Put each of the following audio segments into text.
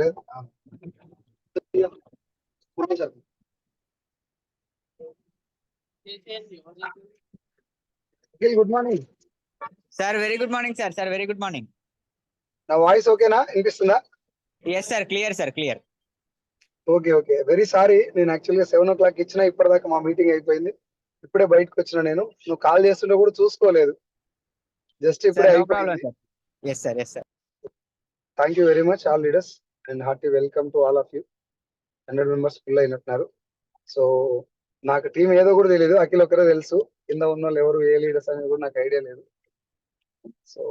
లేదు. Good morning sir. Very good morning sir. Sir very good morning. నా voice ఓకేనా, వినిపిస్తుందా? Yes sir, clear sir, clear. Okay okay, very sorry. నేను యాక్చువల్గా 7 o'clock ఇచ్చిన, ఇప్పటిదాకా మా మీటింగ్ అయిపోయింది. ఇప్పుడే బయటకు వచ్చిన. నేను నువ్వు కాల్ చేస్తుంటే కూడా చూసుకోలేదు, జస్ట్ ఇప్పుడే సార్ నో ప్రాబ్లం అయిపోయింది. Sir. Yes sir, yes sir. Thank you very much all leaders and hearty welcome to all of you. 100 members full అయినట్టున్నారు. సో నాకు టీం ఏదో కూడా తెలియదు, అఖిల్ ఒక్కరే తెలుసు. కింద ఉన్న వాళ్ళు ఎవరు ఏ లీడర్స్ అనేది కూడా నాకు ఐడియా లేదు. సో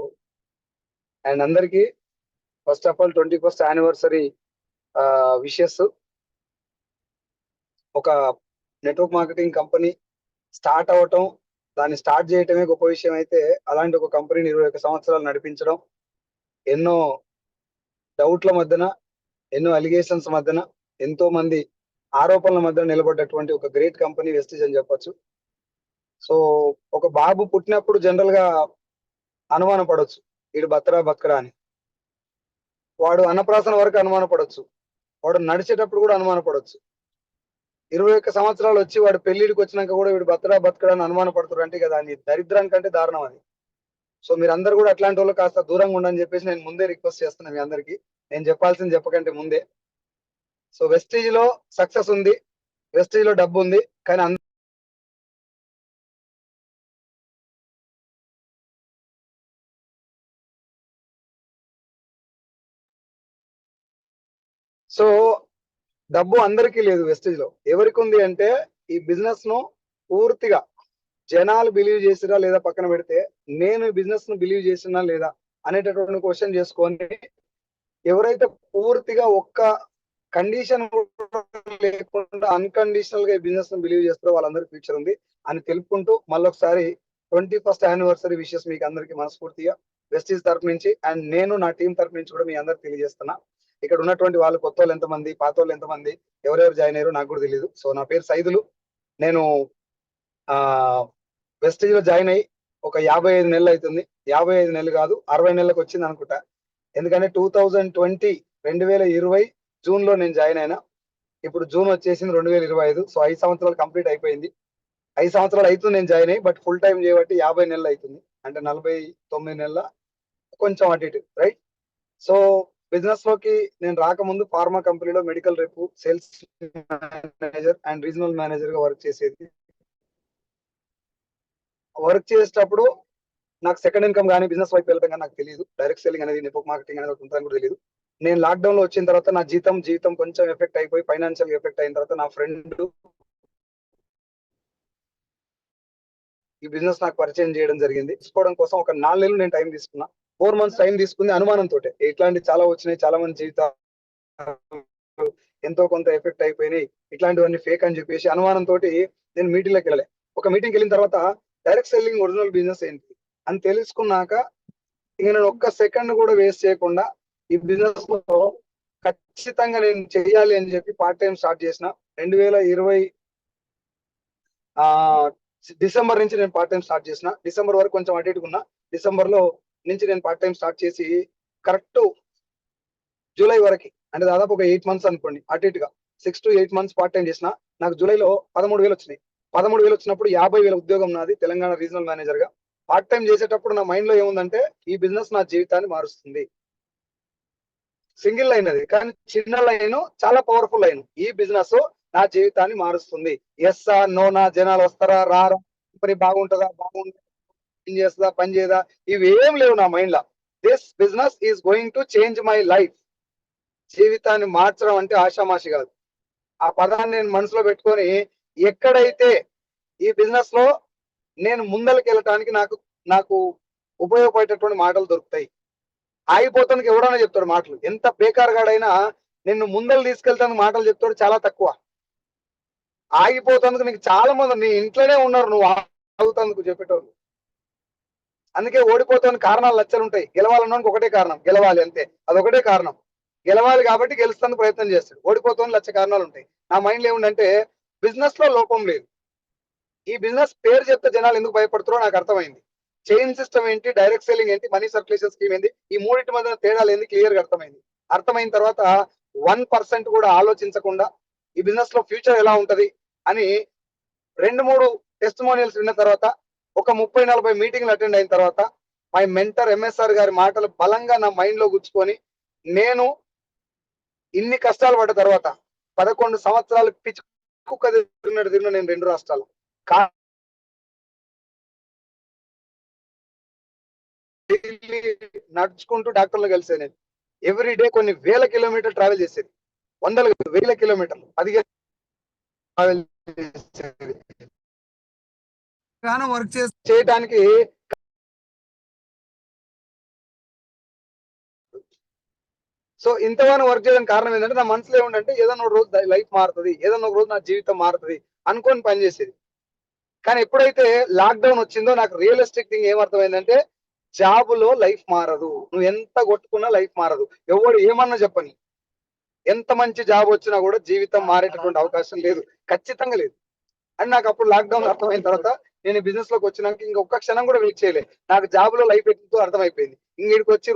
అండ్ అందరికీ first of all 21st anniversary wishes. ఒక నెట్వర్క్ మార్కెటింగ్ కంపెనీ స్టార్ట్ అవటం, దాన్ని స్టార్ట్ చేయటమే గొప్ప విషయం అయితే, అలాంటి ఒక కంపెనీని 21 సంవత్సరాలు నడిపించడం, ఎన్నో డౌట్ల మధ్యన, ఎన్నో అలిగేషన్స్ మధ్యన, ఎంతో మంది ఆరోపణల మధ్య నిలబడ్డటువంటి ఒక గ్రేట్ కంపెనీ వెస్టీజ్ అని చెప్పొచ్చు. సో ఒక బాబు పుట్టినప్పుడు జనరల్ గా అనుమాన పడవచ్చు, వీడు బతరా బతకరా అని. వాడు అన్నప్రాసన వరకు అనుమాన పడవచ్చు, వాడు నడిచేటప్పుడు కూడా అనుమాన పడవచ్చు. 21 సంవత్సరాలు వచ్చి వాడు పెళ్లిడికి వచ్చినాక కూడా వీడు బతరా బతకడా అని అనుమాన పడుతున్నారు అంటే కదా, అది దరిద్రానికంటే దారుణం అది. సో మీరందరూ కూడా అట్లాంటి వాళ్ళు కాస్త దూరంగా ఉండని చెప్పేసి నేను ముందే రిక్వెస్ట్ చేస్తున్నాను మీ అందరికి, నేను చెప్పాల్సింది చెప్పకంటే ముందే. సో వెస్టీజ్ లో సక్సెస్ ఉంది, వెస్టీజ్ లో డబ్బు ఉంది, కానీ సో డబ్బు అందరికీ లేదు వెస్టీజ్ లో. ఎవరికి ఉంది అంటే, ఈ బిజినెస్ ను పూర్తిగా జనాలు బిలీవ్ చేసిరా లేదా పక్కన పెడితే, నేను ఈ బిజినెస్ ను బిలీవ్ చేసినా లేదా అనేటటువంటి క్వశ్చన్ చేసుకొని, ఎవరైతే పూర్తిగా ఒక్క కండిషన్ లేకుండా అన్కండిషనల్ గా ఈ బిజినెస్ ను బిలీవ్ చేస్తారో వాళ్ళందరికీ ఫ్యూచర్ ఉంది అని తెలుపుకుంటూ, మళ్ళొకసారి 21st anniversary విషెస్ మీకు అందరికి మనస్ఫూర్తిగా వెస్టీజ్ తరఫు నుంచి అండ్ నేను నా టీం తరఫు నుంచి కూడా మీ అందరికి తెలియజేస్తున్నా. ఇక్కడ ఉన్నటువంటి వాళ్ళు కొత్త వాళ్ళు ఎంతమంది, పాత వాళ్ళు ఎంతమంది, ఎవరెవరు జాయిన్ అయ్యారో నాకు కూడా తెలియదు. సో నా పేరు సైదులు. నేను వెస్టీజ్ లో జాయిన్ అయ్యి ఒక 55 నెలలు అవుతుంది. 55 నెలలు కాదు, 60 నెలలకు వచ్చింది అనుకుంటా. ఎందుకంటే 2020 జూన్ లో నేను జాయిన్ అయినా. ఇప్పుడు జూన్ వచ్చేసింది 2025. సో 5 సంవత్సరాలు కంప్లీట్ అయిపోయింది. 5 సంవత్సరాలు అవుతుంది నేను జాయిన్ అయ్యి, బట్ ఫుల్ టైం చేయబట్టి 50 నెలలు అవుతుంది. అంటే 49 నెలల కొంచెం అటు ఇటు, రైట్. సో బిజినెస్ లోకి నేను రాకముందు ఫార్మా కంపెనీలో మెడికల్ రేపు sales manager and regional manager గా వర్క్ చేసేది. వర్క్ చేసేటప్పుడు నాకు సెకండ్ ఇన్కమ్ కానీ బిజినెస్ వైపు వెళ్ళడం కానీ నాకు తెలియదు. డైరెక్ట్ సెల్లింగ్ అనేది, నెట్వర్క్ మార్కెటింగ్ అనేది ఉంటుందని కూడా తెలియదు. నేను లాక్డౌన్ లో వచ్చిన తర్వాత నా జీవితం కొంచెం ఎఫెక్ట్ అయిపోయి ఫైనాన్షియల్ ఎఫెక్ట్ అయిన తర్వాత నా ఫ్రెండ్ ఈ బిజినెస్ నాకు పరిచయం చేయడం జరిగింది. తీసుకోవడం కోసం ఒక 4 నెలలు నేను టైం తీసుకున్నా. 4 months టైం తీసుకుంది అనుమానంతో. ఇట్లాంటి చాలా వచ్చినాయి, చాలా మంది జీవితాలు ఎంతో కొంత ఎఫెక్ట్ అయిపోయినాయి, ఇట్లాంటివన్నీ ఫేక్ అని చెప్పేసి అనుమానంతో నేను మీటింగ్లోకి వెళ్ళలే. ఒక మీటింగ్కి వెళ్ళిన తర్వాత డైరెక్ట్ సెల్లింగ్ ఒరిజినల్ బిజినెస్ ఏంటి అని తెలుసుకున్నాక, ఇక నేను ఒక్క సెకండ్ కూడా వేస్ట్ చేయకుండా ఈ బిజినెస్ లో ఖచ్చితంగా నేను చేయాలి అని చెప్పి పార్ట్ టైం స్టార్ట్ చేసిన. 2020 డిసెంబర్ నుంచి నేను పార్ట్ టైం స్టార్ట్ చేసిన. డిసెంబర్ వరకు కొంచెం అటు ఇటుకున్నా. డిసెంబర్ లో నుంచి నేను పార్ట్ టైం స్టార్ట్ చేసి కరెక్ట్ జూలై వరకు, అంటే దాదాపు ఒక 8 months అనుకోండి, అటు ఇటుగా 6 to 8 months పార్ట్ టైం చేసిన. నాకు జూలైలో 13,000 వచ్చినాయి. 13,000 వచ్చినప్పుడు 50,000 ఉద్యోగం నాది తెలంగాణ రీజనల్ మేనేజర్ గా. పార్ట్ టైం చేసేటప్పుడు నా మైండ్ లో ఏముందంటే, ఈ బిజినెస్ నా జీవితాన్ని మారుస్తుంది. సింగిల్ లైన్ అది, కానీ చిన్న లైన్, చాలా పవర్ఫుల్ లైన్. ఈ బిజినెస్ నా జీవితాన్ని మారుస్తుంది. ఎస్ ఆ నోనా, జనాలు వస్తారా రారా, కంపెనీ బాగుంటుందా బాగుంటుందా, పని చేస్తుందా పని చేయదా, ఇవి ఏం లేవు నా మైండ్ లో. This business is going to change my life. జీవితాన్ని మార్చడం అంటే ఆషామాషి కాదు. ఆ పదాన్ని నేను మనసులో పెట్టుకొని, ఎక్కడైతే ఈ బిజినెస్ లో నేను ముందరికి వెళ్ళటానికి నాకు ఉపయోగపడేటటువంటి మాటలు దొరుకుతాయి. ఆగిపోతానికి ఎవడన్నా చెప్తాడు మాటలు, ఎంత బేకార్గాడైనా నిన్ను ముందలు తీసుకెళ్తానికి మాటలు చెప్తాడు చాలా తక్కువ. ఆగిపోతానికి నీకు చాలా మంది నీ ఇంట్లోనే ఉన్నారు నువ్వు ఆగుతానికి చెప్పేటోళ్ళు. అందుకే ఓడిపోతానికి కారణాలు లచ్చలు ఉంటాయి. గెలవాలన్నానికి ఒకటే కారణం, గెలవాలి అంతే, అదొకటే కారణం. గెలవాలి కాబట్టి గెలుస్తానికి ప్రయత్నం చేస్తాడు. ఓడిపోతానికి లక్ష కారణాలు ఉంటాయి. నా మైండ్ ఏముందంటే, బిజినెస్ లో లోపం లేదు. ఈ బిజినెస్ పేరు చెప్తే జనాలు ఎందుకు భయపడుతారో నాకు అర్థమైంది. చైన్ సిస్టమ్ ఏంటి, డైరెక్ట్ సెల్లింగ్ ఏంటి, మనీ సర్క్యులేషన్ స్కీమ్ ఏంటి, ఈ మూడింటి మధ్య తేడాలు ఏంది క్లియర్ గా అర్థమైంది. అర్థమైన తర్వాత 1% కూడా ఆలోచించకుండా ఈ బిజినెస్ లో ఫ్యూచర్ ఎలా ఉంటది అని 2-3 టెస్టిమోనియల్స్ విన్న తర్వాత ఒక 30-40 మీటింగ్లు అటెండ్ అయిన తర్వాత మై మెంటర్ ఎంఎస్ఆర్ గారి మాటలు బలంగా నా మైండ్ లో గుచ్చుకొని నేను ఇన్ని కష్టాలు పడ్డ తర్వాత 11 సంవత్సరాలు పిచ్చి కుక్క తిరిగిన నేను 2 రాష్ట్రాలు నడుచుకుంటూ డాక్టర్లు కలిసే నేను ఎవ్రీ డే కొన్ని వేల కిలోమీటర్ ట్రావెల్ చేసేది, వేల కిలోమీటర్లు 15 ట్రావెల్ చేసేది వర్క్ చేయడానికి. సో ఇంతగానో వర్క్ చేయడానికి కారణం ఏంటంటే నా మనసులో ఏముందంటే ఏదైనా ఒక రోజు లైఫ్ మారుతుంది, ఏదైనా ఒక రోజు నా జీవితం మారుతుంది అనుకొని పనిచేసేది. కానీ ఎప్పుడైతే లాక్డౌన్ వచ్చిందో నాకు రియలిస్టిక్ థింగ్ ఏమర్థమైందంటే జాబులో లైఫ్ మారదు, నువ్వు ఎంత కొట్టుకున్నా లైఫ్ మారదు, ఎవడు ఏమన్నా చెప్పని, ఎంత మంచి జాబ్ వచ్చినా కూడా జీవితం మారేటటువంటి అవకాశం లేదు, ఖచ్చితంగా లేదు అని నాకు అప్పుడు లాక్డౌన్ అర్థమైన తర్వాత నేను బిజినెస్ లోకి వచ్చినాక ఇంకొక క్షణం కూడా వెయిట్ చేయలేదు. నాకు జాబ్ లో లైఫ్ ఎట్టిందో అర్థమైపోయింది. ఇంగిడికి వచ్చి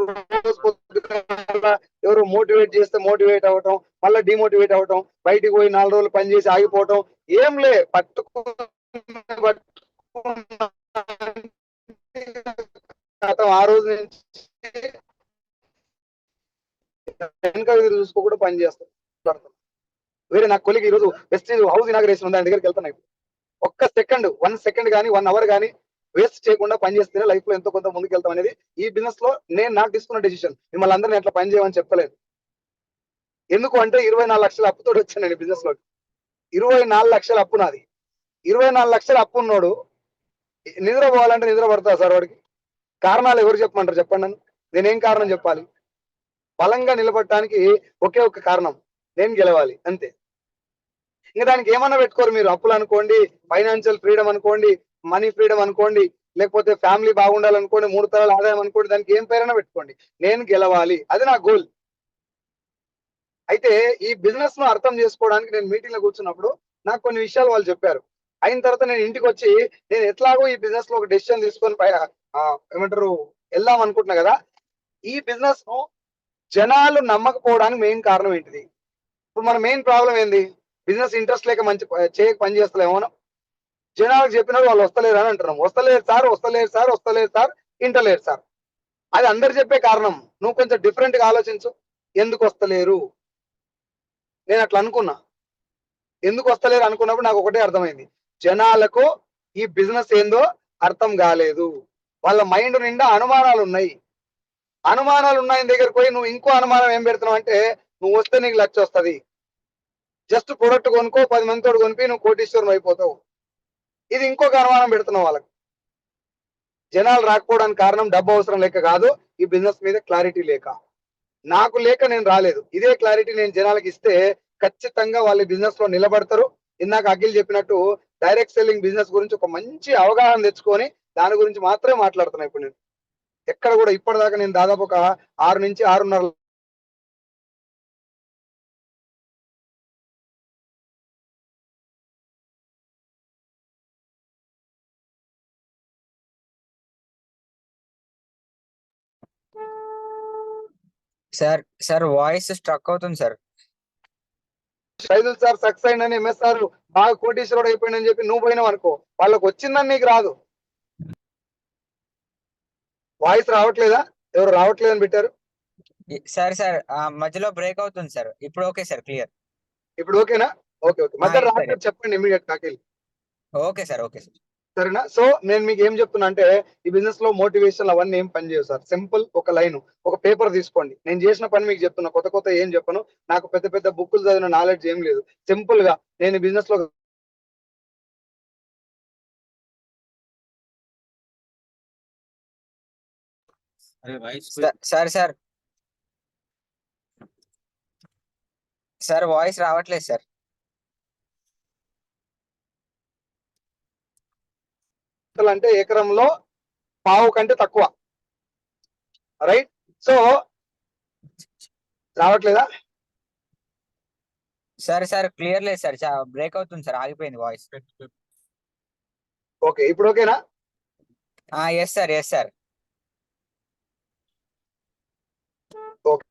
ఎవరు మోటివేట్ చేస్తే మోటివేట్ అవ్వటం, మళ్ళీ డిమోటివేట్ అవ్వటం, బయటికి పోయి 4 రోజులు పని చేసి ఆగిపోవటం, ఏం లే ఆ రోజు నుంచి వెనక చూసుకోకుండా పని చేస్తాను. వేరే నా కొలికి ఈ రోజు బెస్ట్ హౌస్ ఇనాగరేషన్ ఉంది, ఆయన దగ్గరికి వెళ్తాను. ఒక్క సెకండ్ 1 సెకండ్ కానీ 1 అవర్ కానీ వేస్ట్ చేయకుండా పని చేస్తేనే లైఫ్ లో ఎంతో కొంత ముందుకు వెళ్తాం అనేది ఈ బిజినెస్ లో నేను నాకు తీసుకున్న డెసిషన్. మిమ్మల్ని అందరినీ ఎట్లా పని చేయమని చెప్పలేదు. ఎందుకు అంటే 24 లక్షల అప్పుతో వచ్చాను నేను బిజినెస్ లో. 24 లక్షల అప్పు నాది. 24 లక్షల అప్పు ఉన్నోడు నిద్రపోవాలంటే నిద్ర పడతా సార్ వాడికి? కారణాలు ఎవరు చెప్పమంటారు చెప్పండి నన్ను? నేనేం కారణం చెప్పాలి? బలంగా నిలబడటానికి ఒకే ఒక కారణం, నేను గెలవాలి అంతే. ఇంకా దానికి ఏమన్నా పెట్టుకోరు మీరు, అప్పులు అనుకోండి, ఫైనాన్షియల్ ఫ్రీడమ్ అనుకోండి, మనీ ఫ్రీడమ్ అనుకోండి, లేకపోతే ఫ్యామిలీ బాగుండాలనుకోండి, 3 తరాల ఆదాయం అనుకోండి, దానికి ఏం పేరైనా పెట్టుకోండి, నేను గెలవాలి, అది నా గోల్. అయితే ఈ బిజినెస్ ను అర్థం చేసుకోవడానికి నేను మీటింగ్ లో కూర్చున్నప్పుడు నాకు కొన్ని విషయాలు వాళ్ళు చెప్పారు. అయిన తర్వాత నేను ఇంటికి వచ్చి నేను ఎట్లాగో ఈ బిజినెస్ లో ఒక డెసిషన్ తీసుకొని ఏమంటారు వెళ్దాం అనుకుంటున్నా కదా. ఈ బిజినెస్ ను జనాలు నమ్మకపోవడానికి మెయిన్ కారణం ఏంటిది? ఇప్పుడు మన మెయిన్ ప్రాబ్లం ఏంది? బిజినెస్ ఇంట్రెస్ట్ లేక చేయక పని చేస్తలేమో. జనాలకు చెప్పినప్పుడు వాళ్ళు వస్తలేరు అని అంటున్నాం. వస్తలేరు సార్, వస్తలేరు సార్, వస్తలేరు సార్, ఇంటలేరు సార్. అది అందరు చెప్పే కారణం. నువ్వు కొంచెం డిఫరెంట్ గా ఆలోచించు. ఎందుకు వస్తలేరు? నేను అట్లా అనుకున్నా. ఎందుకు వస్తలేరు అనుకున్నప్పుడు నాకు ఒకటే అర్థమైంది, జనాలకు ఈ బిజినెస్ ఏందో అర్థం కాలేదు. వాళ్ళ మైండ్ నిండా అనుమానాలు ఉన్నాయి. అనుమానాలు ఉన్నాయని దగ్గరికి పోయి నువ్వు ఇంకో అనుమానం ఏం పెడుతున్నావు అంటే, నువ్వు వస్తే నీకు 1,00,000 వస్తుంది, జస్ట్ ప్రొడక్ట్ కొనుక్కో, 10 మందితో కొనిపి నువ్వు కోటీశ్వరం అయిపోతావు. ఇది ఇంకొక అనుమానం పెడుతున్నావు వాళ్ళకి. జనాలు రాకపోవడానికి కారణం డబ్బు అవసరం లేక కాదు, ఈ బిజినెస్ మీద క్లారిటీ లేక. నాకు లేక నేను రాలేదు. ఇదే క్లారిటీ నేను జనాలకు ఇస్తే ఖచ్చితంగా వాళ్ళ బిజినెస్ లో నిలబడతారు. ఇందాక అఖిల్ చెప్పినట్టు డైరెక్ట్ సెల్లింగ్ బిజినెస్ గురించి ఒక మంచి అవగాహన తెచ్చుకొని దాని గురించి మాత్రమే మాట్లాడుతున్నా. ఇప్పుడు నేను ఎక్కడ కూడా ఇప్పటిదాకా నేను దాదాపు ఒక 6 నుంచి 6.5 సార్ వాయిస్ స్ట్రక్ అవుతుంది సార్. శైదుల్ సార్ సక్సెస్ అయిందని, ఎంఎస్ఆర్ బాగా కోటీశ్వరుడు అయిపోయిందని చెప్పి నువ్వు పోయినావు అనుకో, వాళ్ళకి వచ్చిందని నీకు రాదు. వాయిస్ రావట్లేదా? ఎవరు రావట్లేదని పెట్టారు? సార్ మధ్యలో బ్రేక్ అవుతుంది సార్. ఇప్పుడు ఓకే సార్, క్లియర్. ఇప్పుడు ఓకేనా? Okay okay. మధ్య రావట్లేదు చెప్పండి immediate Akhil. Okay sir, okay sir. సరేనా? సో నేను మీకు ఏం చెప్తున్నా అంటే, ఈ బిజినెస్ లో మోటివేషన్ అవన్నీ ఏం పని చేయవు సార్. సింపుల్ ఒక లైన్, ఒక పేపర్ తీసుకోండి. నేను చేసిన పని మీకు చెప్తున్నా, కొత్త ఏం చెప్పను. నాకు పెద్ద పెద్ద బుక్కులు చదివిన నాలెడ్జ్ ఏం లేదు. సింపుల్ గా నేను బిజినెస్ లో సార్ వాయిస్ రావట్లేదు సార్. అంటే ఎకరంలో పావు కంటే తక్కువ, రైట్? సో రావట్లేదా? సార్ క్లియర్ లేదు సార్, బ్రేక్ అవుతుంది సార్, ఆగిపోయింది వాయిస్. ఓకే, ఇప్పుడు ఓకేనా? Yes sir, yes sir. Okay.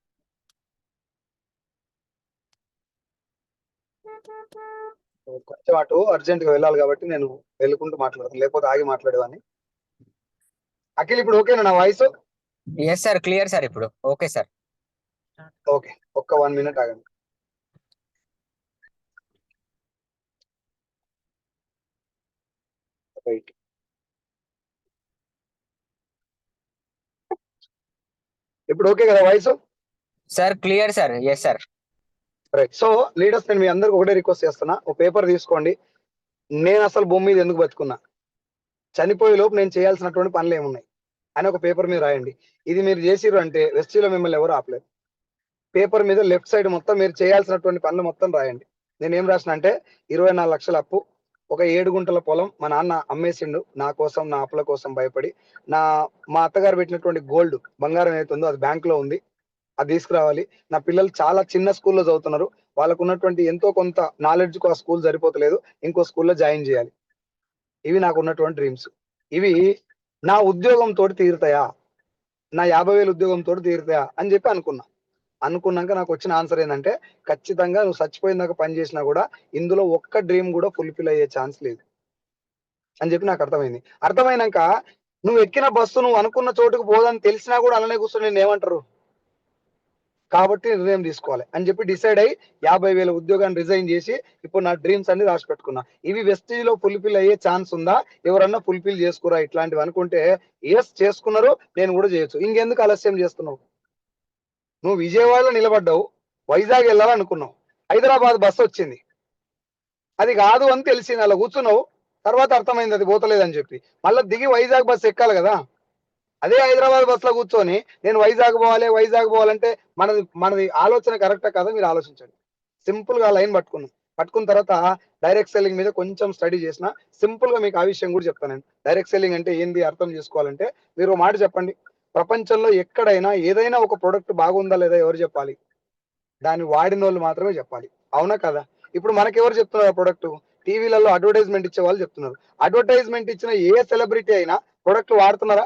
కొంచెం అటు అర్జెంట్ గా వెళ్ళాలి కాబట్టి నేను వెళ్ళుకుంటూ మాట్లాడతాను, లేకపోతే ఆగి మాట్లాడేవాడిని. అఖిల్ ఇప్పుడు ఓకేనా నా voice? Yes sir, clear sir ఇప్పుడు. Okay sir. ఓకే, ఒక్క 1 minute ఆగండి. రైట్. ఇప్పుడు ఓకే కదా voice? Sir clear sir. Yes sir. Right. So leaders, నేను మీ అందరికి ఒకటే రిక్వెస్ట్ చేస్తున్నా, ఒక పేపర్ తీసుకోండి. నేను అసలు భూమి మీద ఎందుకు బతుకున్నా, చనిపోయే లోపు నేను చేయాల్సినటువంటి పనులు ఏమున్నాయి అని ఒక పేపర్ మీద రాయండి. ఇది మీరు చేసిర్రు అంటే వెస్టీలో మిమ్మల్ని ఎవరు ఆపలేదు. పేపర్ మీద లెఫ్ట్ సైడ్ మొత్తం మీరు చేయాల్సినటువంటి పనులు మొత్తం రాయండి. నేను ఏం రాసిన అంటే 24 లక్షల అప్పు, ఒక 7 గుంటల పొలం మా నాన్న అమ్మేసిండు నా కోసం, నా అప్పుల కోసం భయపడి. మా అత్తగారు పెట్టినటువంటి గోల్డ్ బంగారం ఏదైతే ఉందో అది బ్యాంక్ లో ఉంది, అది తీసుకురావాలి. నా పిల్లలు చాలా చిన్న స్కూల్లో చదువుతున్నారు, వాళ్ళకు ఉన్నటువంటి ఎంతో కొంత నాలెడ్జ్ కు ఆ స్కూల్ సరిపోతలేదు, ఇంకో స్కూల్లో జాయిన్ చేయాలి. ఇవి నాకు ఉన్నటువంటి డ్రీమ్స్. ఇవి నా ఉద్యోగం తోటి తీరుతాయా, నా 50,000 ఉద్యోగం తోటి తీరుతాయా అని చెప్పి అనుకున్నాక నాకు వచ్చిన ఆన్సర్ ఏంటంటే, ఖచ్చితంగా నువ్వు చచ్చిపోయినాక పని చేసినా కూడా ఇందులో ఒక్క డ్రీమ్ కూడా ఫుల్ఫిల్ అయ్యే ఛాన్స్ లేదు అని చెప్పి నాకు అర్థమైంది. అర్థమైనాక నువ్వు ఎక్కిన బస్సు నువ్వు అనుకున్న చోటుకు పోదని తెలిసినా కూడా అలానే కూర్చొని నేను ఏమంటారు, కాబట్టి నిర్ణయం తీసుకోవాలి అని చెప్పి డిసైడ్ అయ్యి 50,000 ఉద్యోగాన్ని రిజైన్ చేసి ఇప్పుడు నా డ్రీమ్స్ అన్ని రాసి పెట్టుకున్నా. ఇవి వెస్టీజ్ లో ఫుల్ఫిల్ అయ్యే ఛాన్స్ ఉందా, ఎవరన్నా ఫుల్ఫిల్ చేసుకురా ఇట్లాంటివి అనుకుంటే ఎస్ చేసుకున్నారు, నేను కూడా చేయొచ్చు. ఇంకెందుకు ఆలస్యం చేస్తున్నావు? నువ్వు విజయవాడలో నిలబడ్డావు, వైజాగ్ వెళ్ళాలనుకున్నావు, హైదరాబాద్ బస్సు వచ్చింది, అది కాదు అని తెలిసింది, అలా కూర్చున్నావు. తర్వాత అర్థమైంది అది పోతలేదని చెప్పి మళ్ళీ దిగి వైజాగ్ బస్సు ఎక్కాలి కదా. అదే హైదరాబాద్ బస్ లో కూర్చొని నేను వైజాగ్ పోవాలంటే మనది ఆలోచన కరెక్టా కదా? మీరు ఆలోచించండి. సింపుల్ గా లైన్ పట్టుకున్న తర్వాత డైరెక్ట్ సెల్లింగ్ మీద కొంచెం స్టడీ చేసిన, సింపుల్ గా మీకు ఆ విషయం కూడా చెప్తాను. నేను డైరెక్ట్ సెల్లింగ్ అంటే ఏంది అర్థం చేసుకోవాలంటే, మీరు ఒక మాట చెప్పండి, ప్రపంచంలో ఎక్కడైనా ఏదైనా ఒక ప్రొడక్ట్ బాగుందా లేదా ఎవరు చెప్పాలి? దాన్ని వాడిన వాళ్ళు మాత్రమే చెప్పాలి, అవునా కదా? ఇప్పుడు మనకి ఎవరు చెప్తున్నారు ఆ ప్రొడక్ట్? టీవీలలో అడ్వర్టైజ్మెంట్ ఇచ్చే వాళ్ళు చెప్తున్నారు. అడ్వర్టైజ్మెంట్ ఇచ్చిన ఏ సెలబ్రిటీ అయినా ప్రొడక్ట్ వాడుతున్నారా?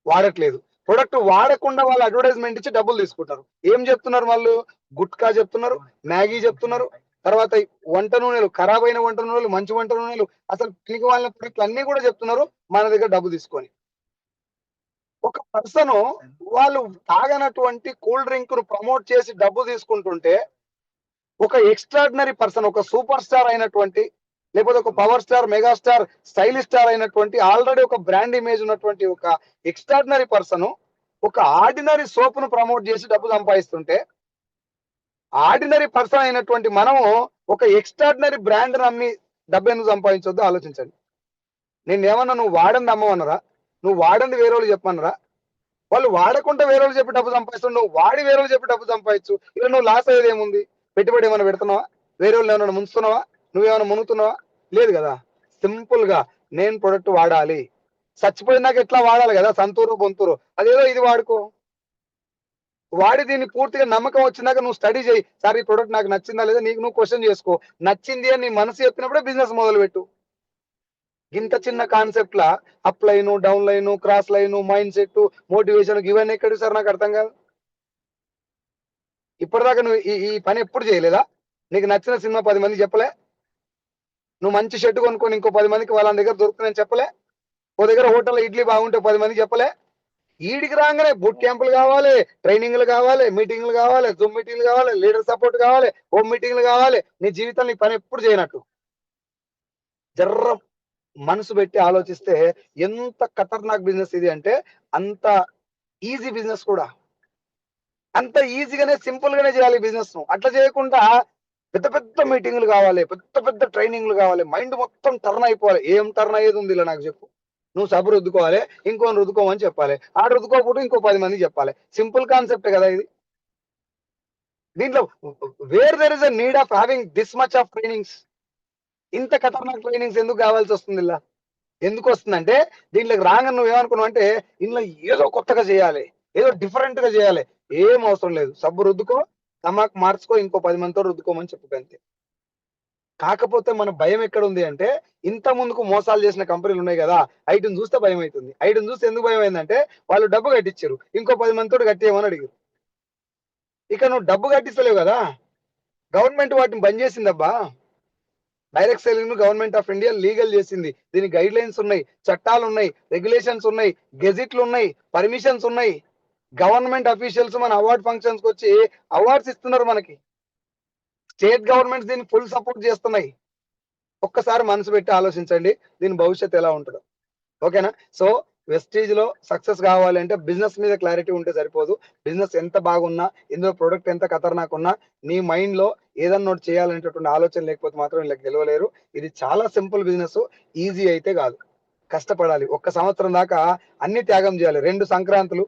వాడట్లేదు. ప్రొడక్ట్ వాడకుండా వాళ్ళు అడ్వర్టైజ్మెంట్ ఇచ్చి డబ్బులు తీసుకుంటారు. ఏం చెప్తున్నారు వాళ్ళు? గుట్కా చెప్తున్నారు, మ్యాగీ చెప్తున్నారు, తర్వాత వంట నూనెలు, ఖరాబ్ అయిన వంట నూనెలు, మంచి వంట నూనెలు, అసలు పినికి వాళ్ళ ప్రొడక్ట్లు అన్ని కూడా చెప్తున్నారు మన దగ్గర డబ్బు తీసుకొని. ఒక పర్సన్ వాళ్ళు తాగనటువంటి కూల్ డ్రింక్ ను ప్రమోట్ చేసి డబ్బు తీసుకుంటుంటే, ఒక ఎక్స్ట్రాడినరీ పర్సన్, ఒక సూపర్ స్టార్ అయినటువంటి, లేకపోతే ఒక power star, megastar, stylish star అయినటువంటి, ఆల్రెడీ ఒక బ్రాండ్ ఇమేజ్ ఉన్నటువంటి ఒక ఎక్స్ట్రాడినరీ పర్సన్ ఒక ఆర్డినరీ సోప్ ను ప్రమోట్ చేసి డబ్బు సంపాదిస్తుంటే, ఆర్డినరీ పర్సన్ అయినటువంటి మనము ఒక ఎక్స్ట్రాడినరీ బ్రాండ్ నమ్మి డబ్బు ఎందుకు సంపాదించొద్దో ఆలోచించండి. నేను ఏమన్నా నువ్వు వాడంది అమ్మవన్నరా? నువ్వు వాడంది వేరే వాళ్ళు చెప్పమన్నరా? వాళ్ళు వాడకుండా వేరే వాళ్ళు చెప్పి డబ్బు సంపాదిస్తావు, నువ్వు వాడి వేరే వాళ్ళు చెప్పి డబ్బు సంపాదించు. ఇలా నువ్వు లాస్ అయ్యేది ఏముంది? పెట్టుబడి ఏమైనా పెడుతున్నావా? వేరే వాళ్ళు ఏమైనా ముంచుతున్నావా? నువ్వేమైనా మునుగుతున్నావా? లేదు కదా. సింపుల్ గా నేను ప్రొడక్ట్ వాడాలి, చచ్చిపోయినాక ఎట్లా వాడాలి కదా, సంతూరు బొంతూరు, అదేదో ఇది వాడుకో. వాడి దీన్ని పూర్తిగా నమ్మకం వచ్చినాక నువ్వు స్టడీ చేయి, సార్ ఈ ప్రొడక్ట్ నాకు నచ్చిందా లేదా నీకు నువ్వు క్వశ్చన్ చేసుకో. నచ్చింది అని నీ మనసు చెప్పినప్పుడే బిజినెస్ మొదలు పెట్టు. ఇంత చిన్న కాన్సెప్ట్ లా up line, down line, cross line, mind set, motivation ఇవన్నీ ఎక్కడి సార్ నాకు అర్థం కాదు. ఇప్పటిదాకా నువ్వు ఈ పని ఎప్పుడు చేయలేదా? నీకు నచ్చిన సినిమా 10 మందికి చెప్పలే? నువ్వు మంచి షర్ట్ కొనుక్కొని ఇంకో 10 మందికి వాళ్ళ దగ్గర దొరుకుతుందని చెప్పలే? ఓ దగ్గర హోటల్లో ఇడ్లీ బాగుంటే 10 మందికి చెప్పలే? ఈడికి రాగానే బూట్ క్యాంపులు కావాలి, ట్రైనింగ్లు కావాలి, మీటింగ్లు కావాలి, జూమ్ మీటింగ్లు కావాలి, లీడర్ సపోర్ట్ కావాలి, హోమ్ మీటింగ్లు కావాలి. నీ జీవితంలో నీ పని ఎప్పుడు చేయనట్టు జర్ర మనసు పెట్టి ఆలోచిస్తే ఎంత ఖతర్నాక్ బిజినెస్ ఇది అంటే, అంత ఈజీ బిజినెస్ కూడా. అంత ఈజీగానే సింపుల్ గానే చేయాలి బిజినెస్ ను. అట్లా చేయకుండా పెద్ద పెద్ద మీటింగ్లు కావాలి, పెద్ద పెద్ద ట్రైనింగ్లు కావాలి, మైండ్ మొత్తం టర్న్ అయిపోవాలి. ఏం టర్న్ అయ్యేది ఉంది ఇలా నాకు చెప్పు. నువ్వు సబ్బు రుద్దుకోవాలి, ఇంకోని రుద్దుకోమని చెప్పాలి, ఆడ రుద్దుకోకపోతే ఇంకో 10 మందికి చెప్పాలి. సింపుల్ కాన్సెప్ట్ కదా ఇది. దీంట్లో where there is a need of having this much of trainings. ఇంత ఖతర్నాక్ ట్రైనింగ్స్ ఎందుకు కావాల్సి వస్తుంది ఇలా? ఎందుకు వస్తుందంటే, దీంట్లోకి రాగా నువ్వు ఏమనుకున్నావు అంటే, ఇందులో ఏదో కొత్తగా చేయాలి, ఏదో డిఫరెంట్ గా చేయాలి. ఏం అవసరం లేదు, సబ్బు రుద్దుకో, తమాకు మార్చుకో, ఇంకో 10 మందితో రుద్దుకోమని చెప్పుకంతే. కాకపోతే మన భయం ఎక్కడ ఉంది అంటే, ఇంత ముందుకు మోసాలు చేసిన కంపెనీలు ఉన్నాయి కదా, ఐటిని చూస్తే భయం అవుతుంది. ఐటిని చూస్తే ఎందుకు భయం అయిందంటే, వాళ్ళు డబ్బు కట్టించారు, ఇంకో 10 మందితో కట్టేయమని అడిగారు. ఇక నువ్వు డబ్బు కట్టిస్తలేవు కదా, గవర్నమెంట్ వాటిని బంద్ చేసిందబ్బా. Direct selling government of India legal చేసింది. దీనికి గైడ్ లైన్స్ ఉన్నాయి, చట్టాలు ఉన్నాయి, రెగ్యులేషన్స్ ఉన్నాయి, గెజిట్లు ఉన్నాయి, పర్మిషన్స్ ఉన్నాయి. గవర్నమెంట్ అఫీషియల్స్ మన అవార్డ్ ఫంక్షన్స్ కి వచ్చి అవార్డ్స్ ఇస్తున్నారు మనకి. స్టేట్ గవర్నమెంట్స్ దీన్ని ఫుల్ సపోర్ట్ చేస్తున్నాయి. ఒక్కసారి మనసు పెట్టి ఆలోచించండి దీని భవిష్యత్తు ఎలా ఉంటుందో. ఓకేనా? సో వెస్టీజ్ లో సక్సెస్ కావాలంటే బిజినెస్ మీద క్లారిటీ ఉంటే సరిపోదు. బిజినెస్ ఎంత బాగున్నా, ఇందులో ప్రొడక్ట్ ఎంత ఖతర్నాక్ ఉన్నా, నీ మైండ్ లో ఏదన్నా ఒకటి చేయాలనేటటువంటి ఆలోచన లేకపోతే మాత్రం ఇలా గెలవలేరు. ఇది చాలా సింపుల్ బిజినెస్, ఈజీ అయితే కాదు. కష్టపడాలి. ఒక్క సంవత్సరం దాకా అన్ని త్యాగం చేయాలి. 2 సంక్రాంతులు,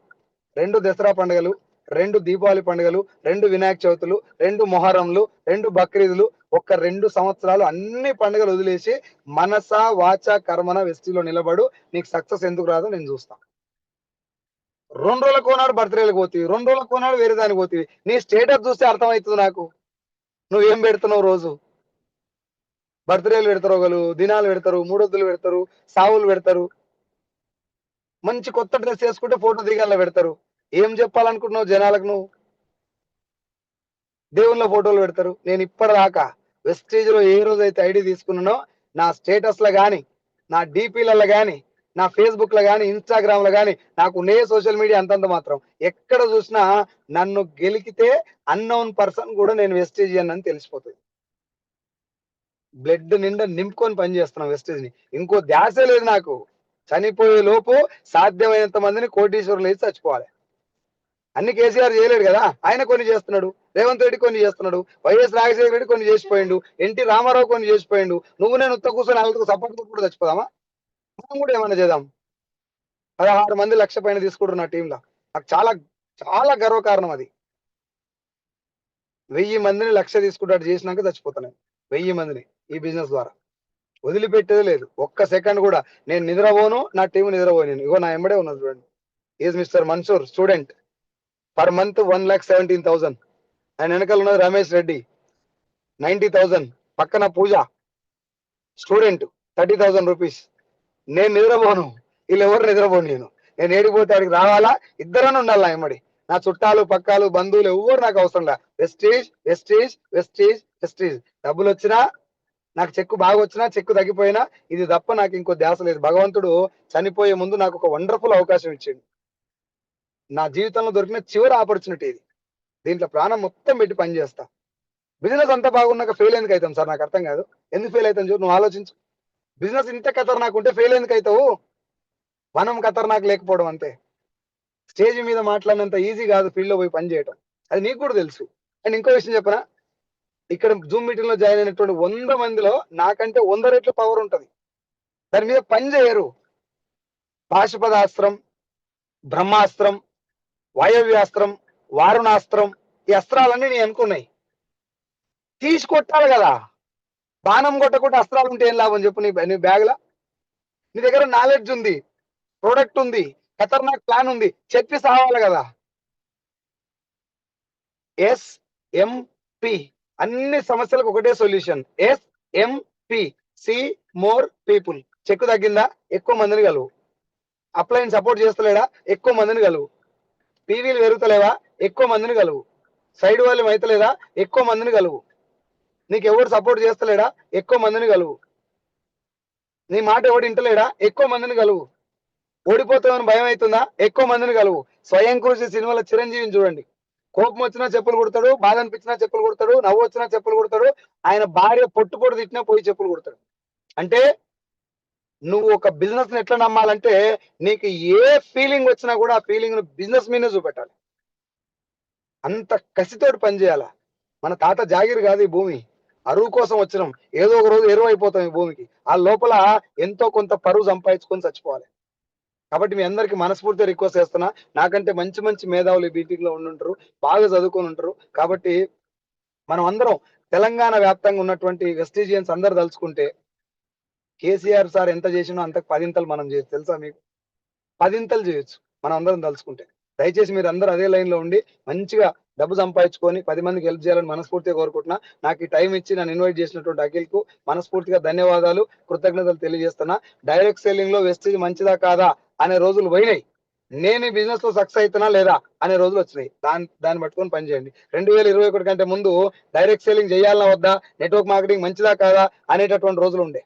2 దసరా పండుగలు, 2 దీపావళి పండుగలు, 2 వినాయక చవితులు, 2 మొహరంలు, 2 బక్రీదులు, ఒక్క 2 సంవత్సరాలు అన్ని పండుగలు వదిలేసి మనస వాచ కర్మన వెస్టీలో నిలబడు. నీకు సక్సెస్ ఎందుకు రాదో నేను చూస్తా. 2 రోజుల కోనాడు బర్త్డేలకు పోతివి, 2 రోజుల కోనాడు వేరే దానికి పోతివి. నీ స్టేటస్ చూస్తే అర్థమవుతుంది నాకు నువ్వేం పెడుతున్నావు. రోజు బర్త్డేలు పెడతారు, ఒకరు దినాలు పెడతారు, మూడొద్దులు పెడతారు, సావులు పెడతారు, మంచి కొత్త డ్రెస్ వేసుకుంటే ఫోటో దిగాల పెడతారు. ఏం చెప్పాలనుకుంటున్నావు జనాలకు నువ్వు? దేవుళ్ళ ఫోటోలు పెడతారు. నేను ఇప్పటిదాకా వెస్టేజ్ లో ఏ రోజు అయితే ఐడి తీసుకున్నానో నా స్టేటస్ లో గానీ, నా డిపిలలో గానీ, నా ఫేస్బుక్ లో గానీ, ఇన్స్టాగ్రామ్ లో గానీ, నాకు ఉండే సోషల్ మీడియా అంతంత మాత్రం ఎక్కడ చూసినా నన్ను గెలికితే అన్నోన్ పర్సన్ కూడా నేను వెస్టేజియన్ అని తెలిసిపోతుంది. బ్లడ్ నిండా నింపుకొని పని చేస్తున్నాం వెస్టేజ్ ని. ఇంకో ధ్యాస లేదు నాకు. చనిపోయే లోపు సాధ్యమైనంత మందిని కోటీశ్వరులు వేసి చచ్చిపోవాలి. అన్ని కేసీఆర్ చేయలేడు కదా, ఆయన కొన్ని చేస్తున్నాడు, రేవంత్ రెడ్డి కొన్ని చేస్తున్నాడు, వైఎస్ రాజశేఖర రెడ్డి కొన్ని చేసిపోయిండు, ఎన్టీ రామారావు కొన్ని చేసిపోయిండు. నువ్వు నేను ఉత్త కూర్చొని వాళ్ళతో సపోర్ట్ కూడా చచ్చిపోదామా? మనం కూడా ఏమైనా చేద్దాం. 16 మంది లక్ష పైన తీసుకుంటారు నా టీంలో. నాకు చాలా చాలా గర్వకారణం అది. 1000 మందిని లక్ష తీసుకుంటాడు చేసినాక చచ్చిపోతాను. 1000 మందిని ఈ బిజినెస్ ద్వారా వదిలిపెట్టేది లేదు ఒక్క సెకండ్ కూడా. నేను నిద్రపోను, నా టీం నిద్రపోను. ఇగో నా ఎంబడే ఉన్నది చూడండి. Is mister Mansoor, student, per month 1,17,000. ఆయన వెనకాల ఉన్నది రమేష్ రెడ్డి, 90,000. పక్కన పూజ, స్టూడెంట్, 30,000 రూపీస్. నేను నిద్రపోను, వీళ్ళు ఎవరు నిద్రపోను. నేను ఏడిపోతే ఆడికి రావాలా, ఇద్దరని ఉండాలి నా ఎమ్మడి. నా చుట్టాలు పక్కాలు బంధువులు ఎవరు నాకు అవసరం లే. Vestige Vestige Vestige Vestige. డబ్బులు వచ్చినా, నాకు చెక్కు బాగా వచ్చినా, చెక్కు తగ్గిపోయినా, ఇది తప్ప నాకు ఇంకో ధ్యాస లేదు. భగవంతుడు చనిపోయే ముందు నాకు ఒక వండర్ఫుల్ అవకాశం ఇచ్చిండు. నా జీవితంలో దొరికిన చివరి ఆపర్చునిటీ ఇది. దీంట్లో ప్రాణం మొత్తం పెట్టి పని చేస్తా. బిజినెస్ అంతా బాగున్నాక ఫెయిల్ ఎందుకు అవుతాం సార్? నాకు అర్థం కాదు. ఎందుకు ఫెయిల్ అవుతాం చూడు, నువ్వు ఆలోచించు. బిజినెస్ ఇంత ఖతర్నాక్ ఉంటే ఫెయిల్ ఎందుకు అవుతావు? మనం ఖతర్నాక్ లేకపోవడం అంతే. స్టేజ్ మీద మాట్లాడినంత ఈజీ కాదు ఫీల్డ్ లో పోయి పని చేయడం. అది నీకు కూడా తెలుసు. అండ్ ఇంకో విషయం చెప్పనా, ఇక్కడ జూమ్ మీటింగ్ లో జాయిన్ అయినటువంటి 100 మందిలో నాకంటే 100 రెట్లు పవర్ ఉంటది. దాని మీద పని చేయరు. పాశుపదాస్త్రం, బ్రహ్మాస్త్రం, వాయవ్యాస్త్రం, వారుణాస్త్రం, ఈ అస్త్రాలన్నీ నేను అనుకున్నాయి. తీసుకొట్టాలి కదా. బాణం కొట్టకుండా అస్త్రాలు ఉంటే ఏం లాభం చెప్పు? నీ బ్యాగ్ లా నీ దగ్గర నాలెడ్జ్ ఉంది, ప్రొడక్ట్ ఉంది, ఖతర్నాక్ ప్లాన్ ఉంది, చెప్పి సావాలి కదా. SMP, అన్ని సమస్యలకు ఒకటే solution. SMP, see more people. చెక్కు తగ్గిందా, ఎక్కువ మందిని కలువు. అప్లైన్ సపోర్ట్ చేస్తలేడా, ఎక్కువ మందిని కలువు. పీవీలు పెరుగుతలేవా, ఎక్కువ మందిని కలువు. సైడ్ వాళ్ళు అయితలేదా, ఎక్కువ మందిని కలువు. నీకు ఎవరు సపోర్ట్ చేస్తలేడా, ఎక్కువ మందిని కలువు. నీ మాట ఎవడు ఇంటలేడా, ఎక్కువ మందిని కలువు. ఓడిపోతామని భయం అవుతుందా, ఎక్కువ మందిని కలువు. స్వయం కృషి సినిమాలో చిరంజీవిని చూడండి. కోపం వచ్చినా చెప్పులు కొడతాడు, బాధ అనిపించినా చెప్పులు కొడతాడు, నవ్వు వచ్చినా చెప్పులు కొడతాడు, ఆయన భార్య పొట్టు తిట్టినా పోయి చెప్పులు కొడతాడు. అంటే నువ్వు ఒక బిజినెస్ ని ఎట్లా నమ్మాలంటే, నీకు ఏ ఫీలింగ్ వచ్చినా కూడా ఆ ఫీలింగ్ ను బిజినెస్ మీదే చూపెట్టాలి. అంత కసితోటి పని చేయాల. మన తాత జాగిరి కాదు ఈ భూమి, అరువు కోసం వచ్చినాం. ఏదో ఒక రోజు ఎరువు అయిపోతాం ఈ భూమికి. ఆ లోపల ఎంతో కొంత పరువు సంపాదించుకొని చచ్చిపోవాలి. కాబట్టి మీ అందరికి మనస్ఫూర్తిగా రిక్వెస్ట్ చేస్తున్నా, నాకంటే మంచి మంచి మేధావులు ఈ బీటింగ్ లో ఉండుంటారు, బాగా చదువుకొని ఉంటారు. కాబట్టి మనం అందరం తెలంగాణ వ్యాప్తంగా ఉన్నటువంటి వెస్టీజియన్స్ అందరు తలుచుకుంటే కేసీఆర్ సార్ ఎంత చేసినో అంతకు 10 మనం చేయొచ్చు. తెలుసా మీకు? 10 చేయొచ్చు మనం అందరం తలుచుకుంటే. దయచేసి మీరు అందరూ అదే లైన్ లో ఉండి మంచిగా డబ్బు సంపాదించుకొని 10 మందికి హెల్ప్ చేయాలని మనస్ఫూర్తిగా కోరుకుంటున్నా. నాకు ఈ టైం ఇచ్చి నన్ను ఇన్వైట్ చేసినటువంటి అఖిల్ కు మనస్ఫూర్తిగా ధన్యవాదాలు, కృతజ్ఞతలు తెలియజేస్తున్నా. డైరెక్ట్ సెల్లింగ్ లో వెస్టీజ్ మంచిదా కాదా అనే రోజులు పోయినాయి. నేను ఈ బిజినెస్ లో సక్సెస్ అవుతున్నా లేదా అనే రోజులు వచ్చినాయి. దాన్ని పట్టుకొని పనిచేయండి. 2021 కంటే ముందు డైరెక్ట్ సేలింగ్ చేయాలా వద్దా, నెట్వర్క్ మార్కెటింగ్ మంచిదా కాదా అనేటటువంటి రోజులు ఉండే.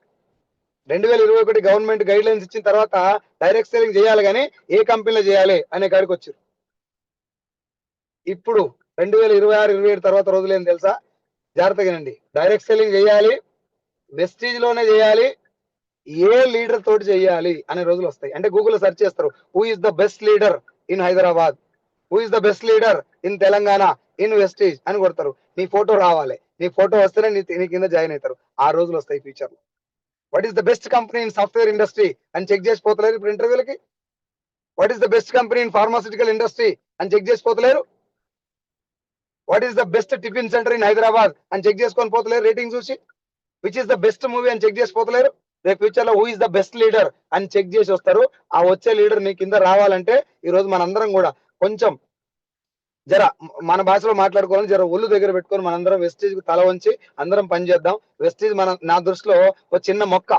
2021 గవర్నమెంట్ గైడ్ లైన్స్ ఇచ్చిన తర్వాత డైరెక్ట్ సేలింగ్ చేయాలి కానీ ఏ కంపెనీలో చేయాలి అనే కాడికి వచ్చారు. ఇప్పుడు 2026, 27 తర్వాత రోజులు ఏం తెలుసా? జాగ్రత్తగానండి. డైరెక్ట్ సేలింగ్ చేయాలి, వెస్టీజ్ లోనే చేయాలి, ఏ లీడర్ తోటి చేయాలి అనే రోజులు వస్తాయి. అంటే గూగుల్ సెర్చ్ చేస్తారు, who is the best leader in Hyderabad, who is the best leader in Telangana in Vestige అని కొడతారు. నీ ఫోటో రావాలి, నీ ఫోటో వస్తేనే నీ కింద జాయిన్ అవుతారు. ఆ రోజులు వస్తాయి ఫ్యూచర్ లో. What is the best company in software industry అని చెక్ చేసిపోతలేరు ఇప్పుడు ఇంటర్వ్యూలకి. What is the best company in pharmaceutical industry అని చెక్ చేసిపోతలేరు. What is the best tiffin centre in Hyderabad అని చెక్ చేసుకొని పోతలేరు రేటింగ్ చూసి. Which is the best movie అని చెక్ చేసిపోతలేరు. రేపు ఫ్యూచర్ లో who is the best leader అని చెక్ చేసి వస్తారు. ఆ వచ్చే లీడర్ మీ కింద రావాలంటే ఈ రోజు మనందరం కూడా కొంచెం జర మన భాషలో మాట్లాడుకోవాలని జర ఒళ్ళు దగ్గర పెట్టుకొని మనందరం వెస్టీజ్ కు తల వంచి అందరం పనిచేద్దాం. వెస్టీజ్ నా దృష్టిలో ఒక చిన్న మొక్క,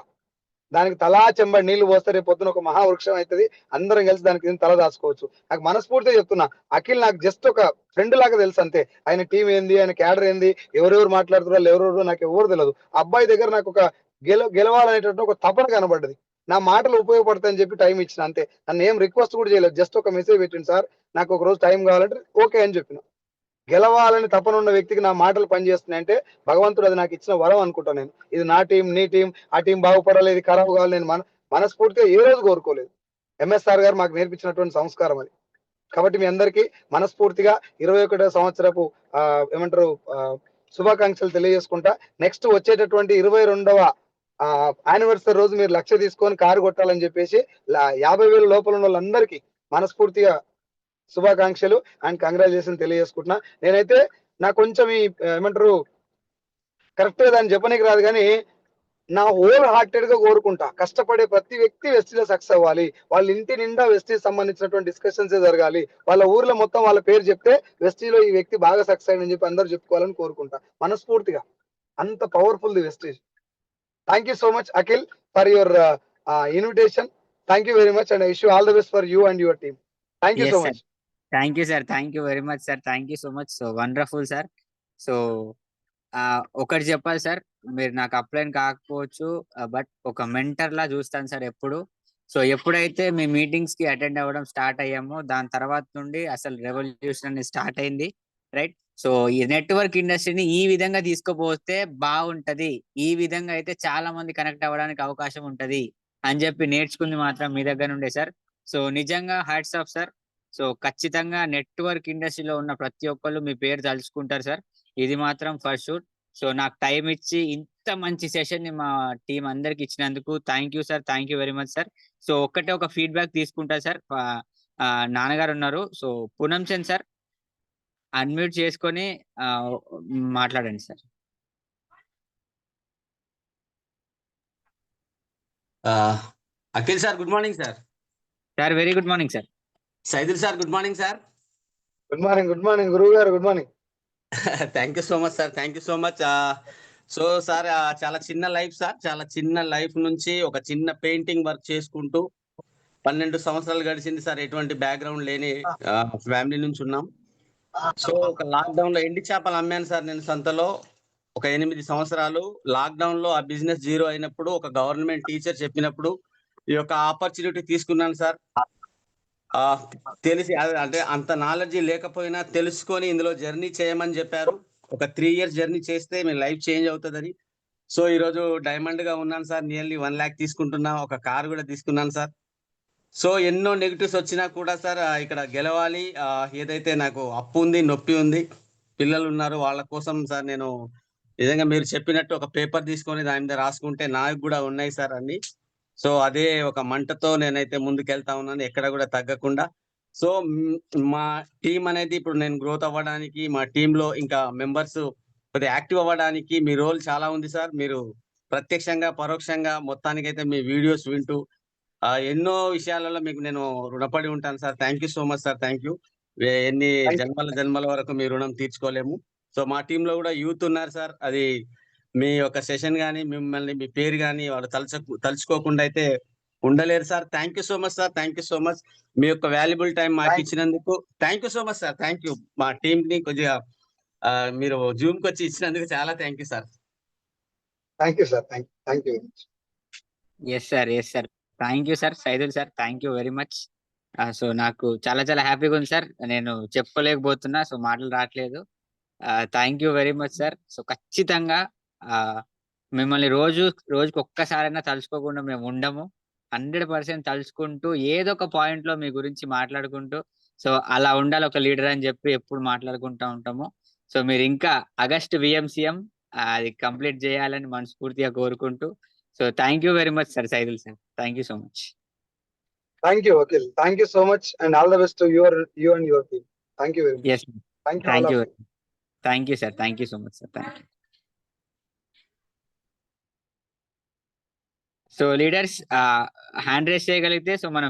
దానికి తలా చెంబడి నీళ్లు పోస్తే రేపు పొద్దున ఒక మహావృక్షం అవుతుంది. అందరం కలిసి దానికి తల దాచుకోవచ్చు. నాకు మనస్ఫూర్తిగా చెప్తున్నా, అఖిల్ నాకు జస్ట్ ఒక ఫ్రెండ్ లాగా తెలుసు అంతే. ఆయన టీం ఏంది, ఆయన క్యాడర్ ఏంది, ఎవరెవరు మాట్లాడుతున్నారు ఎవరెవరు నాకు ఎవరు తెలియదు. అబ్బాయి దగ్గర నాకు ఒక గెలవాలనేటువంటి ఒక తపన కనబడ్డది. నా మాటలు ఉపయోగపడతాయని చెప్పి టైం ఇచ్చిన అంతే. నన్ను ఏం రిక్వెస్ట్ కూడా చేయలేదు, జస్ట్ ఒక మెసేజ్ పెట్టింది, సార్ నాకు ఒక రోజు టైం కావాలంటే ఓకే అని చెప్పిన. గెలవాలని తపన ఉన్న వ్యక్తికి నా మాటలు పనిచేస్తున్నాయంటే భగవంతుడు అది నాకు ఇచ్చిన వరం అనుకుంటాను నేను. ఇది నా టీం, నీ టీం, ఆ టీం బాగుపడాలి, ఇది ఖరాబ్ కావాలి నేను మనస్ఫూర్తిగా ఏ రోజు కోరుకోలేదు. ఎంఎస్ఆర్ గారు మాకు నేర్పించినటువంటి సంస్కారం అది. కాబట్టి మీ అందరికీ మనస్ఫూర్తిగా 21వ సంవత్సరపు ఏమంటారు శుభాకాంక్షలు తెలియజేసుకుంటా. నెక్స్ట్ వచ్చేటటువంటి 22వ యానివర్సరీ రోజు మీరు లక్ష్య తీసుకొని కారు కొట్టాలని చెప్పేసి 50,000 లోపల ఉన్న వాళ్ళందరికీ మనస్ఫూర్తిగా శుభాకాంక్షలు అండ్ కంగ్రాచులేషన్ తెలియజేసుకుంటున్నా. నేనైతే నాకు కొంచెం ఈ ఏమంటారు కరెక్ట్ గా దాన్ని చెప్పనీకి రాదు కానీ నా హోల్ హార్టెడ్ గా కోరుకుంటా, కష్టపడే ప్రతి వ్యక్తి వెస్టీలో సక్సెస్ అవ్వాలి. వాళ్ళ ఇంటి నిండా వెస్టీ సంబంధించినటువంటి డిస్కషన్స్ జరగాలి. వాళ్ళ ఊర్లో మొత్తం వాళ్ళ పేరు చెప్తే వెస్టీలో ఈ వ్యక్తి బాగా సక్సెస్ అయ్యని చెప్పి అందరూ చెప్పుకోవాలని కోరుకుంటా మనస్ఫూర్తిగా. అంత powerful the Vestige. Thank you so much Akhil for your invitation. Thank you very much and I wish you all the best for you and your team. Thank you so much. Thank you sir, thank you very much sir, thank you so much. So wonderful sir. So ఒకటి చెప్పాలి sir, మీరు నాకు upline కాకపోవచ్చు, but ఒక mentor లా చూస్తాను sir ఎప్పుడు. So ఎప్పుడైతే మీ meetings కి అటెండ్ అవ్వడం స్టార్ట్ అయ్యామో దాని తర్వాత నుండి అసలు రెవల్యూషన్ అనేది స్టార్ట్ అయింది, రైట్? సో ఈ నెట్వర్క్ ఇండస్ట్రీని ఈ విధంగా తీసుకుపోతే బాగుంటది, ఈ విధంగా అయితే చాలా మంది కనెక్ట్ అవ్వడానికి అవకాశం ఉంటది అని చెప్పి నేర్చుకుంది మాత్రం మీ దగ్గర నుండే సార్. సో నిజంగా హ్యాట్స్ ఆఫ్ సార్. సో ఖచ్చితంగా నెట్వర్క్ ఇండస్ట్రీలో ఉన్న ప్రతి ఒక్కళ్ళు మీ పేరు తలుచుకుంటారు సార్, ఇది మాత్రం ఫర్ షూర్. సో నాకు టైం ఇచ్చి ఇంత మంచి సెషన్ ని మా టీం అందరికి ఇచ్చినందుకు thank you sir, thank you very much sir. So ఒక్కటే ఒక ఫీడ్బ్యాక్ తీసుకుంటా సార్. నాన్నగారు ఉన్నారు, so Poonam Chand sir unmute చేసుకొని మాట్లాడండి sir. Akhil sir good morning sir. Sir very good morning sir. Saidul sir good morning sir. Good morning గురువు గారు, good morning. Thank you so much sir, thank you so much. So sir చాలా చిన్న life sir, చాలా చిన్న life నుంచి ఒక చిన్న painting work చేసుకుంటూ 12 సంవత్సరాలు గడిచింది సార్. ఎటువంటి బ్యాక్గ్రౌండ్ లేని ఫ్యామిలీ నుంచి ఉన్నాం. సో ఒక లాక్డౌన్ లో ఎండి చేపలు అమ్మాను సార్ నేను సంతలో ఒక 8 సంవత్సరాలు. లాక్డౌన్ లో ఆ బిజినెస్ జీరో అయినప్పుడు ఒక గవర్నమెంట్ టీచర్ చెప్పినప్పుడు ఈ యొక్క ఆపర్చునిటీ తీసుకున్నాను సార్. తెలిసి అంటే అంత నాలెడ్జ్ లేకపోయినా తెలుసుకొని ఇందులో జర్నీ చేయమని చెప్పారు. ఒక 3 years జర్నీ చేస్తే మీ లైఫ్ చేంజ్ అవుతుందని. సో ఈ రోజు డైమండ్ గా ఉన్నాను సార్. నియర్లీ 1 lakh తీసుకుంటున్నా, ఒక కార్ కూడా తీసుకున్నాను సార్. సో ఎన్నో నెగిటివ్స్ వచ్చినా కూడా సార్ ఇక్కడ గెలవాలి. ఏదైతే నాకు అప్పు ఉంది, నొప్పి ఉంది, పిల్లలు ఉన్నారు, వాళ్ళ కోసం సార్ నేను నిజంగా మీరు చెప్పినట్టు ఒక పేపర్ తీసుకొని దాని మీద రాసుకుంటే నాకు కూడా ఉన్నాయి సార్ అన్ని. సో అదే ఒక మంటతో నేనైతే ముందుకెళ్తా ఉన్నాను, ఎక్కడ కూడా తగ్గకుండా. సో మా టీం అనేది ఇప్పుడు నేను గ్రోత్ అవ్వడానికి, మా టీంలో ఇంకా మెంబర్స్ కొద్దిగా యాక్టివ్ అవ్వడానికి మీ రోల్ చాలా ఉంది సార్. మీరు ప్రత్యక్షంగా పరోక్షంగా మొత్తానికైతే మీ వీడియోస్ వింటూ ఎన్నో విషయాలలో మీకు నేను రుణపడి ఉంటాను sir. Thank you so much sir, thank you. ఎన్ని జన్మల వరకు మీ రుణం తీర్చుకోలేము. సో మా టీంలో కూడా యూత్ ఉన్నారు సార్. అది మీ యొక్క సెషన్ కానీ మిమ్మల్ని మీ పేరు కానీ వాళ్ళు తలుచుకోకుండా అయితే ఉండలేరు sir. Thank you so much sir. Thank you so much. మీ యొక్క వాల్యుబుల్ టైం మాకు Thank- ఇచ్చినందుకు thank you so much sir. Thank you. మా టీమ్ ని కొద్దిగా మీరు జూమ్ కి వచ్చి ఇచ్చినందుకు చాలా thank you sir. Thank you sir. Thank you. Yes sir, yes sir. Thank you sir Saidul sir, thank you very much. So నాకు చాలా చాలా హ్యాపీగా ఉంది సార్. నేను చెప్పుకోలేకపోతున్నా, సో మాటలు రావట్లేదు. Thank you very much sir. So ఖచ్చితంగా మిమ్మల్ని రోజుకి ఒక్కసారైనా తలుచుకోకుండా మేము ఉండము. 100% తలుచుకుంటూ ఏదో ఒక పాయింట్ లో మీ గురించి మాట్లాడుకుంటూ, సో అలా ఉండాలి ఒక లీడర్ అని చెప్పి ఎప్పుడు మాట్లాడుకుంటూ ఉంటాము. సో మీరు ఇంకా ఆగస్ట్ విఎంసీఎం అది కంప్లీట్ చేయాలని మనస్ఫూర్తిగా కోరుకుంటూ, so thank you very much sir Saidul sir. Thank you so much. Thank you Vakil. Thank you so much and all the best to you and your team. Thank you very much. Yes, thank you. Thank you, thank you sir. Thank you so much sir. Thank you. So leaders hand raise చేయగలిగితే so మనం